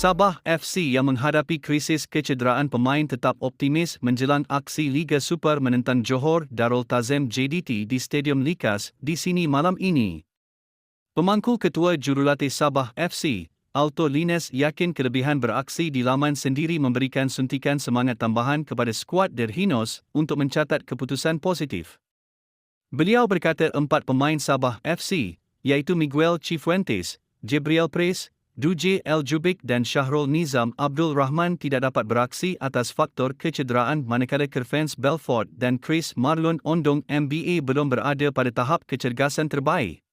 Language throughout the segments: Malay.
Sabah FC yang menghadapi krisis kecederaan pemain tetap optimis menjelang aksi Liga Super menentang Johor Darul Tazim JDT di Stadium Likas di sini malam ini. Pemangku Ketua Jurulatih Sabah FC, Alto Lines yakin kelebihan beraksi di laman sendiri memberikan suntikan semangat tambahan kepada skuad Derhinos untuk mencatat keputusan positif. Beliau berkata 4 pemain Sabah FC, iaitu Miguel Cifuentes, Gabriel Prez, Duje El Jubik dan Syahrul Nizam Abdul Rahman tidak dapat beraksi atas faktor kecederaan manakala Kervance Belfort dan Chris Marlon Ondong MBA belum berada pada tahap kecergasan terbaik.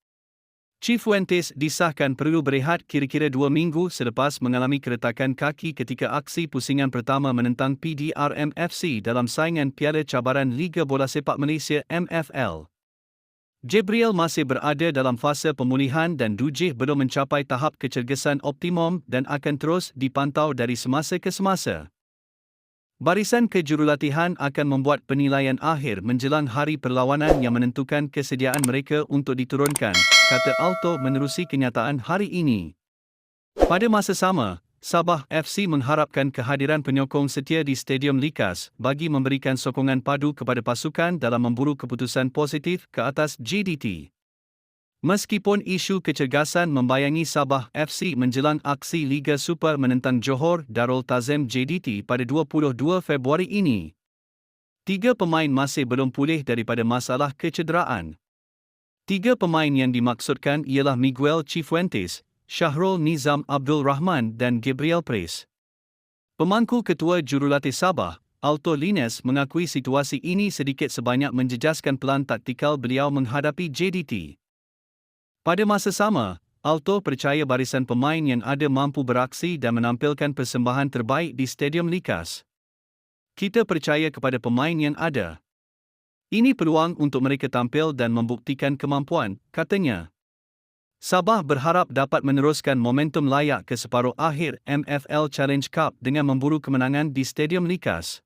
Cifuentes disahkan perlu berehat kira-kira 2 minggu selepas mengalami keretakan kaki ketika aksi pusingan pertama menentang PDRM FC dalam saingan Piala Cabaran Liga Bola Sepak Malaysia MFL. Gabriel masih berada dalam fasa pemulihan dan Duje belum mencapai tahap kecergasan optimum dan akan terus dipantau dari semasa ke semasa. Barisan kejurulatihan akan membuat penilaian akhir menjelang hari perlawanan yang menentukan kesediaan mereka untuk diturunkan, kata Alto menerusi kenyataan hari ini. Pada masa sama, Sabah FC mengharapkan kehadiran penyokong setia di Stadium Likas bagi memberikan sokongan padu kepada pasukan dalam memburu keputusan positif ke atas JDT. Meskipun isu kecergasan membayangi Sabah FC menjelang aksi Liga Super menentang Johor Darul Tazim JDT pada 22 Februari ini, 3 pemain masih belum pulih daripada masalah kecederaan. 3 pemain yang dimaksudkan ialah Miguel Cifuentes, Syahrul Nizam Abdul Rahman dan Gabriel Prez. Pemangku Ketua Jurulatih Sabah, Alto Lines mengakui situasi ini sedikit sebanyak menjejaskan pelan taktikal beliau menghadapi JDT. Pada masa sama, Alto percaya barisan pemain yang ada mampu beraksi dan menampilkan persembahan terbaik di Stadium Likas. Kita percaya kepada pemain yang ada. Ini peluang untuk mereka tampil dan membuktikan kemampuan, katanya. Sabah berharap dapat meneruskan momentum layak ke separuh akhir MFL Challenge Cup dengan memburu kemenangan di Stadium Likas.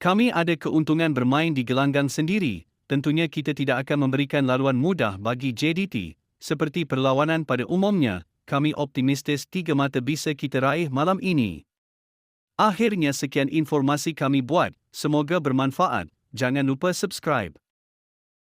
Kami ada keuntungan bermain di gelanggang sendiri, tentunya kita tidak akan memberikan laluan mudah bagi JDT. Seperti perlawanan pada umumnya, kami optimistis 3 mata bisa kita raih malam ini. Akhirnya sekian informasi kami buat, semoga bermanfaat. Jangan lupa subscribe.